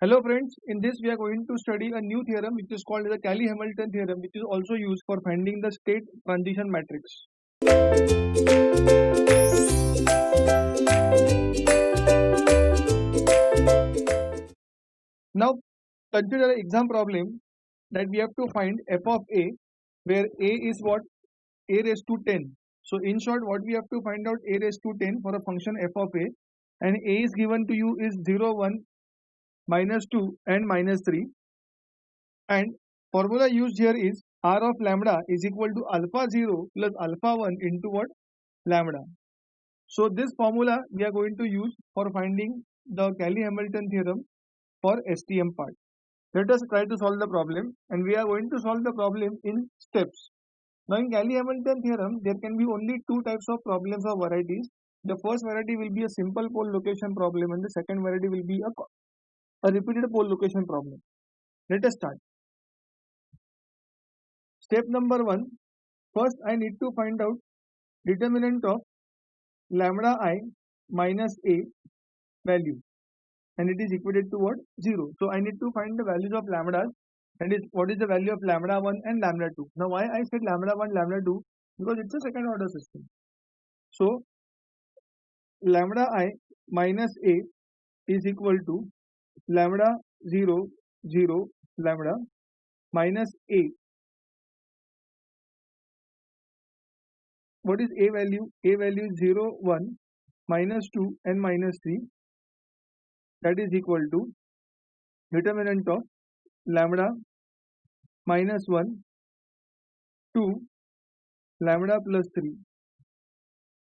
Hello friends, in this we are going to study a new theorem which is called the Cayley-Hamilton theorem, which is also used for finding the state transition matrix. Now consider an exam problem that we have to find f of a, where a is what? A raised to 10. So in short, what we have to find out a raised to 10 for a function f of a, and a is given to you is 0, 1, -2 and -3, and formula used here is r of lambda is equal to alpha 0 plus alpha 1 into what? Lambda. So this formula we are going to use for finding the Cayley-Hamilton theorem for STM part. Let us try to solve the problem, and we are going to solve the problem in steps. Now in Cayley-Hamilton theorem there can be only two types of problems or varieties. The first variety will be a simple pole location problem, and the second variety will be a repeated pole location problem. Let us start. Step number 1. First I need to find out determinant of lambda I minus a value, and it is equated to what? 0. So I need to find the values of lambdas, and what is the value of lambda 1 and lambda 2. Now why I said lambda 1, lambda 2? Because it's a second order system. So lambda I minus a is equal to lambda 0, 0, lambda minus a. What is a value? A value is 0, 1, -2 and -3. That is equal to determinant of lambda minus 1, 2, lambda plus 3.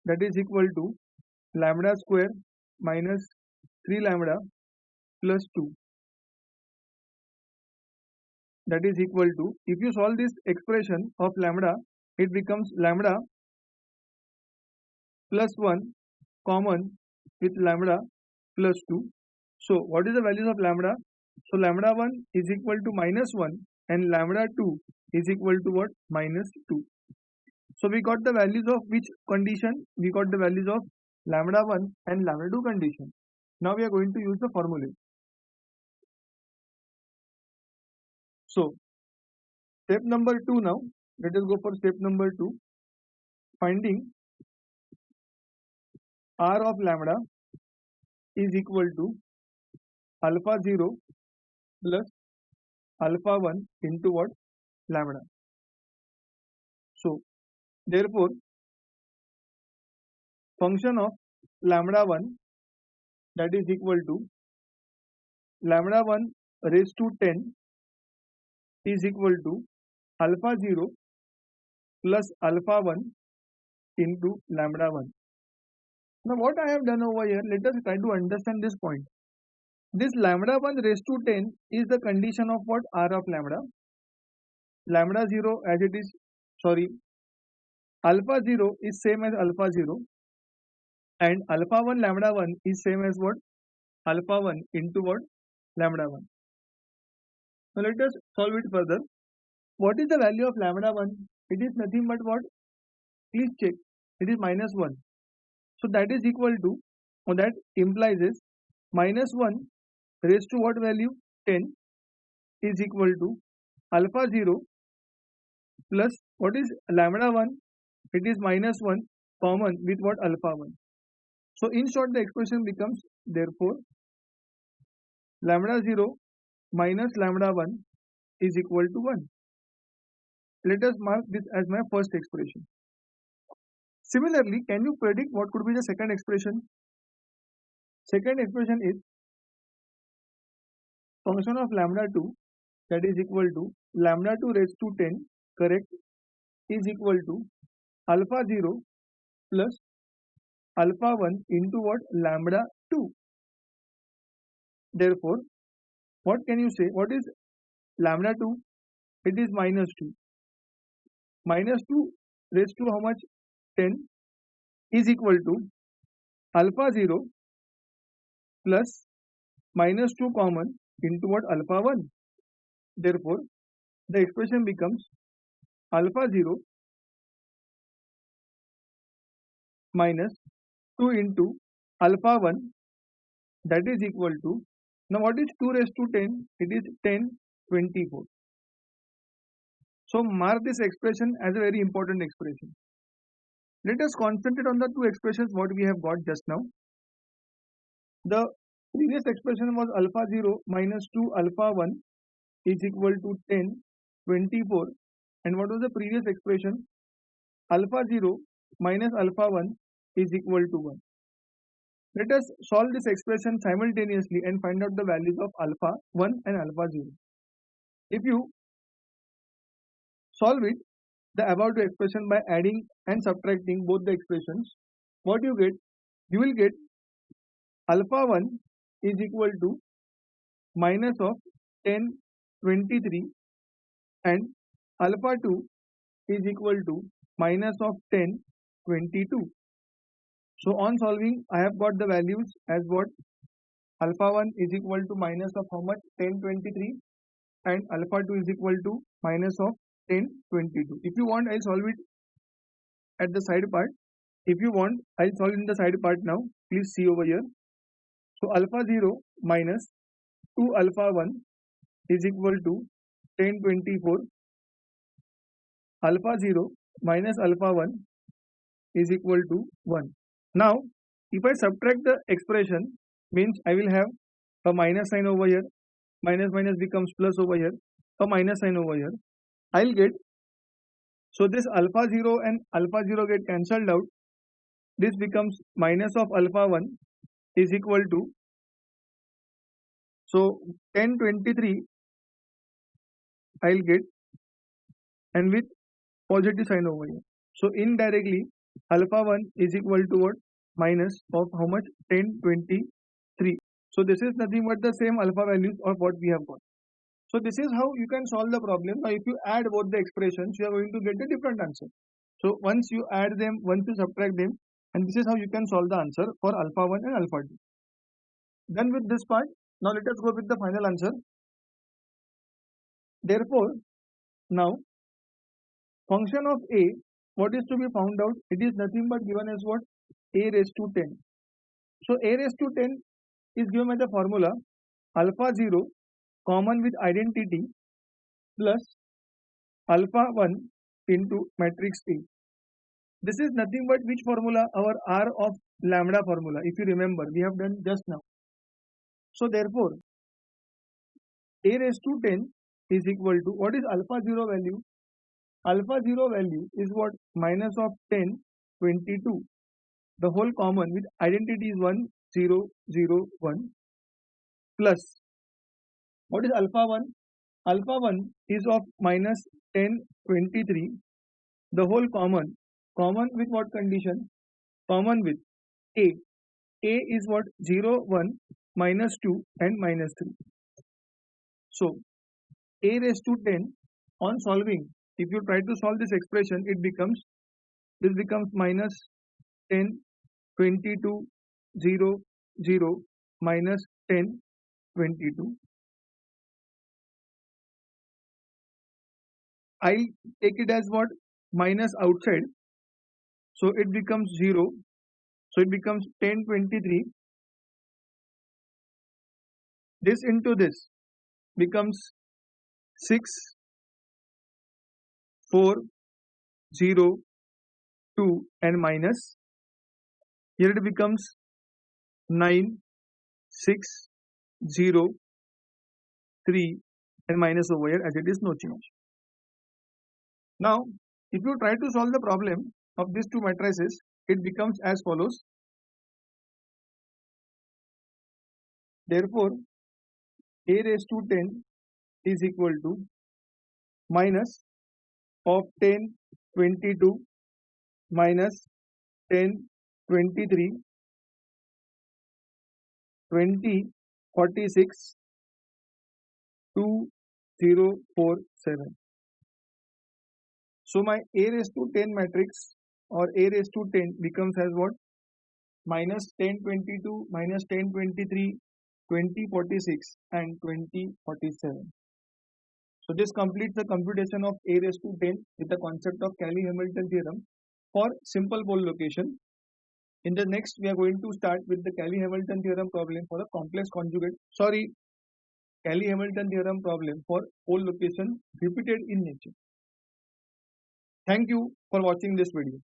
That is equal to lambda square minus 3 lambda plus 2. That is equal to, if you solve this expression of lambda, it becomes lambda plus 1 common with lambda plus 2. So what is the values of lambda? So lambda 1 is equal to -1 and lambda 2 is equal to what? -2. So we got the values of which condition? We got the values of lambda 1 and lambda 2 condition. Now we are going to use the formula. So step number 2 now. Let us go for step number 2. Finding r of lambda is equal to alpha 0 plus alpha 1 into what? Lambda. So therefore function of lambda 1, that is equal to lambda 1 raised to 10 is equal to alpha 0 plus alpha 1 into lambda 1. Now what I have done over here, let us try to understand this point. This lambda 1 raised to 10 is the condition of what? R of lambda. Lambda 0 as it is, alpha 0 is same as alpha 0, and alpha 1 lambda 1 is same as what? Alpha 1 into what? Lambda 1. So let us solve it further. What is the value of lambda 1? It is nothing but what? Please check. It is -1. So that is equal to, or that implies is -1 raised to what value? 10 is equal to alpha 0 plus what is lambda 1? It is -1 common with what? Alpha 1. So in short the expression becomes, therefore lambda 0 minus lambda 1 is equal to 1. Let us mark this as my first expression. Similarly, can you predict what could be the second expression? Second expression is function of lambda 2, that is equal to lambda 2 raised to 10, correct, is equal to alpha 0 plus alpha 1 into what? Lambda 2. Therefore, what can you say? What is lambda 2? It is -2. -2 raised to how much? 10 is equal to alpha 0 plus -2 common into what? Alpha 1. Therefore, the expression becomes alpha 0 minus 2 into alpha 1, that is equal to Now what is 2 raised to 10? It is 10 24. So mark this expression as a very important expression. Let us concentrate on the two expressions what we have got just now. The previous expression was alpha 0 minus 2 alpha 1 is equal to 10 24, and what was the previous expression? Alpha 0 minus alpha 1 is equal to 1. Let us solve this expression simultaneously and find out the values of alpha 1 and alpha 0. If you solve it, the above two expression by adding and subtracting both the expressions, what you get? You will get alpha 1 is equal to minus of 10 23, and alpha 2 is equal to minus of 10 22. So on solving, I have got the values as what? Alpha 1 is equal to minus of how much? 10 23, and alpha 2 is equal to minus of 10 22. If you want, I'll solve it at the side part. If you want, I'll solve in the side part now. Please see over here. So alpha 0 minus 2 alpha 1 is equal to 10 24. Alpha 0 minus alpha 1 is equal to 1. Now, if I subtract the expression, means I will have a minus sign over here, minus minus becomes plus over here, a minus sign over here. I'll get, so this alpha 0 and alpha 0 get cancelled out. This becomes minus of alpha 1 is equal to, so 10 23 I'll get, and with positive sign over here. So indirectly alpha 1 is equal to what? Minus of how much? 10 23. So this is nothing but the same alpha values of what we have got. So this is how you can solve the problem. Now if you add both the expressions, you are going to get a different answer. So once you add them, once you subtract them, and this is how you can solve the answer for alpha 1 and alpha 2. Done with this part. Now let us go with the final answer. Therefore, now function of a, what is to be found out? It is nothing but given as what? A raised to 10. So a raised to 10 is given by the formula alpha 0 common with identity plus alpha 1 into matrix A. This is nothing but which formula? Our R of lambda formula. If you remember, we have done just now. So therefore, a raised to 10 is equal to, what is alpha 0 value? Alpha 0 value is what? Minus of 10 22. The whole common with identity is 1 0 0 1 plus, what is alpha 1? Alpha 1 is of minus 10 23. The whole common with what condition? Common with A. A is what? 0 1 minus 2 and minus 3. So a raised to 10, on solving, if you try to solve this expression, this becomes minus 10 22 0 0 minus 10 22. I'll take it as what? Minus outside. So it becomes 0. So it becomes 10 23. This into this becomes 6 4 0 2 and minus. Here it becomes 9 6 0 3 and minus over here, as it is no change. Now if you try to solve the problem of these two matrices, it becomes as follows. Therefore, a raised to 10 is equal to minus of 10 22 minus 10 23 20 46 2 0 4 7. So my a raised to 10 matrix or a raised to 10 becomes as what? Minus 10 22 minus 10 23 20 46 and 20 47. So this completes the computation of a raised to 10 with the concept of Cayley-Hamilton theorem for simple pole location. In the next, we are going to start with the Cayley-Hamilton theorem problem for the complex conjugate. Sorry, Cayley-Hamilton theorem problem for all locations repeated in nature. Thank you for watching this video.